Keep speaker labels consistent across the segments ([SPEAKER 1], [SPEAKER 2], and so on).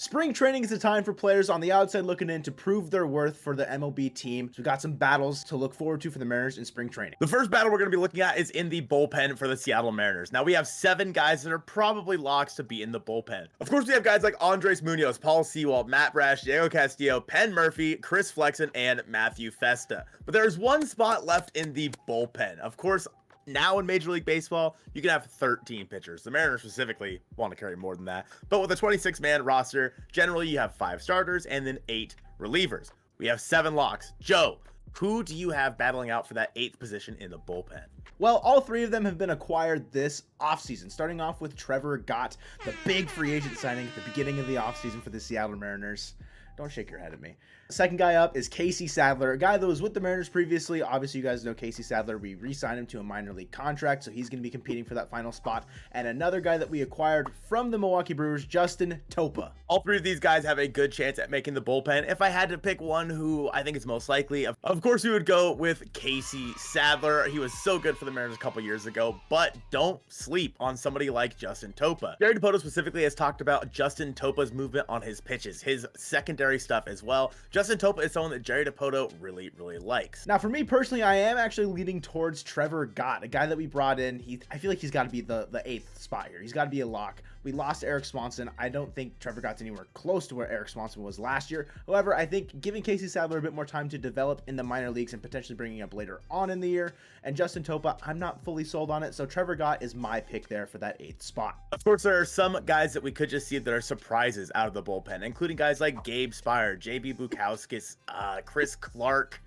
[SPEAKER 1] Spring training is a time for players on the outside looking in to prove their worth for the MLB team. So we got some battles to look forward to for the Mariners in spring training.
[SPEAKER 2] The first battle we're going to be looking at is in the bullpen for the Seattle Mariners. Now, we have 7 guys that are probably locks to be in the bullpen. Of course, we have guys like Andres Munoz, Paul Sewald, Matt Brash, Diego Castillo, Penn Murphy, Chris Flexen, and Matthew Festa. But there is one spot left in the bullpen. Of course, now in Major League Baseball, you can have 13 pitchers. The Mariners specifically want to carry more than that. But with a 26-man roster, generally you have 5 starters and then 8 relievers. We have 7 locks. Joe, who do you have battling out for that 8th position in the bullpen?
[SPEAKER 1] Well, all 3 of them have been acquired this offseason, starting off with Trevor Gott, the big free agent signing at the beginning of the offseason for the Seattle Mariners. Don't shake your head at me. Second guy up is Casey Sadler, a guy that was with the Mariners previously. Obviously, you guys know Casey Sadler. We re-signed him to a minor league contract, so he's going to be competing for that final spot. And another guy that we acquired from the Milwaukee Brewers, Justin Topa.
[SPEAKER 2] All 3 of these guys have a good chance at making the bullpen. If I had to pick one who I think is most likely, of course we would go with Casey Sadler. He was so good for the Mariners a couple years ago, but don't sleep on somebody like Justin Topa. Jerry Dipoto specifically has talked about Justin Topa's movement on his pitches, his secondary stuff as well. Justin Topa is someone that Jerry Dipoto really likes.
[SPEAKER 1] Now, for me personally, I am actually leaning towards Trevor Gott, a guy that we brought in. I feel like he's got to be the 8th spot here. He's got to be a lock. We lost Eric Swanson. I don't think Trevor Gott's anywhere close to where Eric Swanson was last year. However, I think giving Casey Sadler a bit more time to develop in the minor leagues and potentially bringing up later on in the year, and Justin Topa, I'm not fully sold on it. So Trevor Gott is my pick there for that 8th spot.
[SPEAKER 2] Of course, there are some guys that we could just see that are surprises out of the bullpen, including guys like Gabe Spire, JB Bukowskis, Chris Clark.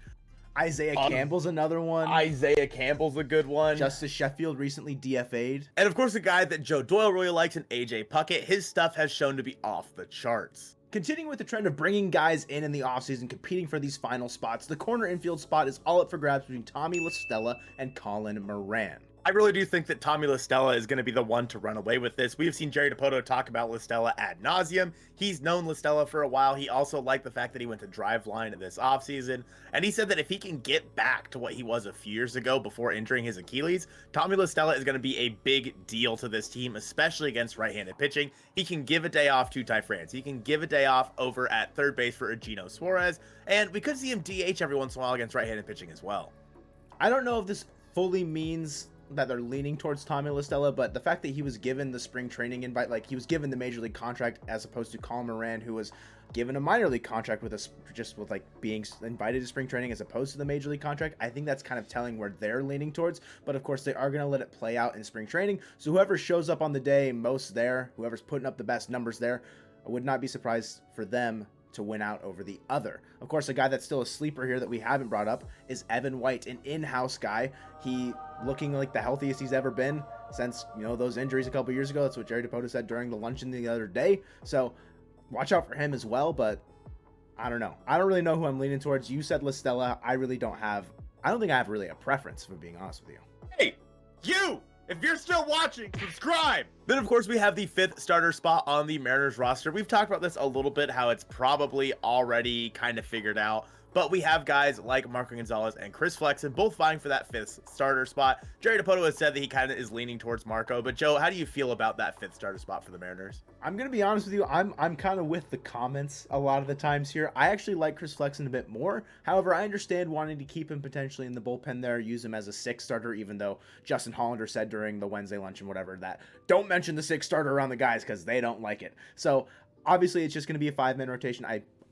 [SPEAKER 1] Isaiah Campbell's another one.
[SPEAKER 2] Isaiah Campbell's a good one.
[SPEAKER 1] Justice Sheffield recently DFA'd.
[SPEAKER 2] And of course, a guy that Joe Doyle really likes, and AJ Puckett. His stuff has shown to be off the charts.
[SPEAKER 1] Continuing with the trend of bringing guys in the offseason, competing for these final spots, the corner infield spot is all up for grabs between Tommy LaStella and Colin Moran.
[SPEAKER 2] I really do think that Tommy LaStella is going to be the one to run away with this. We've seen Jerry Dipoto talk about LaStella ad nauseum. He's known LaStella for a while. He also liked the fact that he went to Driveline this offseason. And he said that if he can get back to what he was a few years ago before injuring his Achilles, Tommy LaStella is going to be a big deal to this team, especially against right-handed pitching. He can give a day off to Ty France. He can give a day off over at third base for Eugenio Suarez. And we could see him DH every once in a while against right-handed pitching as well.
[SPEAKER 1] I don't know if this fully means that they're leaning towards Tommy LaStella, but the fact that he was given the spring training invite, like he was given the major league contract as opposed to Colin Moran, who was given a minor league contract with us, just with like being invited to spring training as opposed to the major league contract, I think that's kind of telling where they're leaning towards. But of course, they are going to let it play out in spring training. So whoever shows up on the day most there, whoever's putting up the best numbers there, I would not be surprised for them to win out over the other. Of course, a guy that's still a sleeper here that we haven't brought up is Evan White, an in-house guy. He looking like the healthiest he's ever been since, those injuries a couple years ago. That's what Jerry Dipoto said during the luncheon the other day. So watch out for him as well, but I don't know. I don't really know who I'm leaning towards. You said LaStella. I don't think I have really a preference, if I'm being honest with you.
[SPEAKER 2] Hey, you! If you're still watching, subscribe! Then, of course, we have the 5th starter spot on the Mariners roster. We've talked about this a little bit, how it's probably already kind of figured out. But we have guys like Marco Gonzalez and Chris Flexen both vying for that 5th starter spot. Jerry Dipoto has said that he kind of is leaning towards Marco. But, Joe, how do you feel about that 5th starter spot for the Mariners?
[SPEAKER 1] I'm going to be honest with you. I'm kind of with the comments a lot of the times here. I actually like Chris Flexen a bit more. However, I understand wanting to keep him potentially in the bullpen there, use him as a 6th starter, even though Justin Hollander said during the Wednesday lunch and whatever that don't mention the 6th starter around the guys because they don't like it. So, obviously, it's just going to be a 5-man rotation.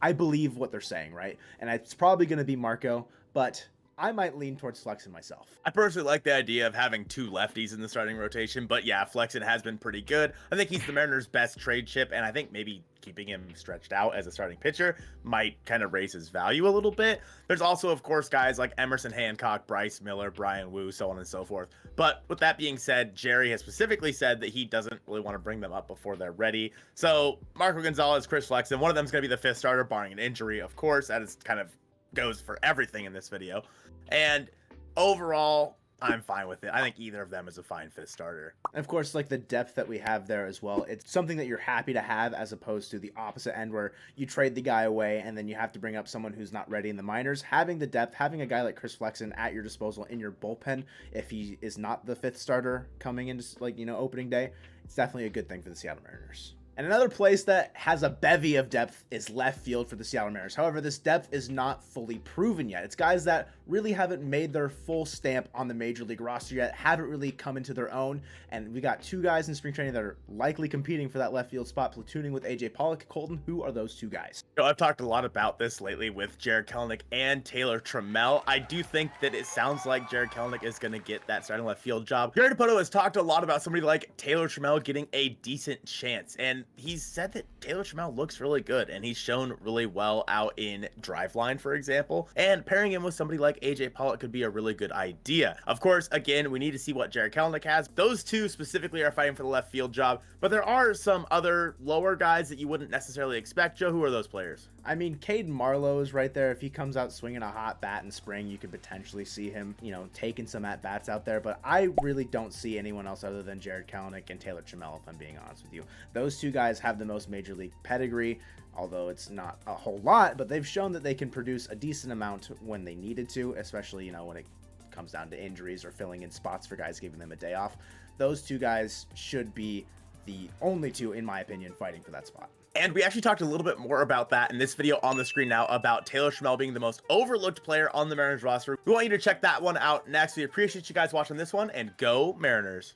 [SPEAKER 1] I believe what they're saying, right? And it's probably going to be Marco, but I might lean towards Flexen myself.
[SPEAKER 2] I personally like the idea of having 2 lefties in the starting rotation, but yeah, Flexen has been pretty good. I think he's the Mariners' best trade chip, and I think maybe keeping him stretched out as a starting pitcher might kind of raise his value a little bit. There's also, of course, guys like Emerson Hancock, Bryce Miller, Brian Wu, so on and so forth. But with that being said, Jerry has specifically said that he doesn't really want to bring them up before they're ready. So Marco Gonzalez, Chris Flexen, one of them is going to be the 5th starter, barring an injury, of course. That is kind of goes for everything in this video. And overall, I'm fine with it. I think either of them is a fine 5th starter.
[SPEAKER 1] And of course, like the depth that we have there as well, it's something that you're happy to have as opposed to the opposite end where you trade the guy away and then you have to bring up someone who's not ready in the minors. Having the depth, having a guy like Chris Flexen at your disposal in your bullpen, if he is not the 5th starter coming into opening day, it's definitely a good thing for the Seattle Mariners. And another place that has a bevy of depth is left field for the Seattle Mariners. However, this depth is not fully proven yet. It's guys that really haven't made their full stamp on the major league roster yet, haven't really come into their own. And we got two guys in spring training that are likely competing for that left field spot, platooning with AJ Pollock. Colton, who are those two guys?
[SPEAKER 2] So I've talked a lot about this lately with Jared Kelenic and Taylor Trammell. I do think that it sounds like Jared Kelenic is going to get that starting left field job. Jared Dipoto has talked a lot about somebody like Taylor Trammell getting a decent chance, and he's said that Taylor Trammell looks really good, and he's shown really well out in Driveline, for example, and pairing him with somebody like AJ Pollock could be a really good idea. Of course, again, we need to see what Jared Kelenic has. Those two specifically are fighting for the left field job, but there are some other lower guys that you wouldn't necessarily expect. Joe, who are those players?
[SPEAKER 1] I mean, Caden Marlowe is right there. If he comes out swinging a hot bat in spring, you could potentially see him, taking some at-bats out there. But I really don't see anyone else other than Jared Kelenic and Taylor Trammell, if I'm being honest with you. Those two guys have the most major league pedigree, although it's not a whole lot. But they've shown that they can produce a decent amount when they needed to, especially, when it comes down to injuries or filling in spots for guys giving them a day off. Those two guys should be the only two, in my opinion, fighting for that spot.
[SPEAKER 2] And we actually talked a little bit more about that in this video on the screen now, about Taylor Trammell being the most overlooked player on the Mariners roster. We want you to check that one out next. We appreciate you guys watching this one, and go Mariners.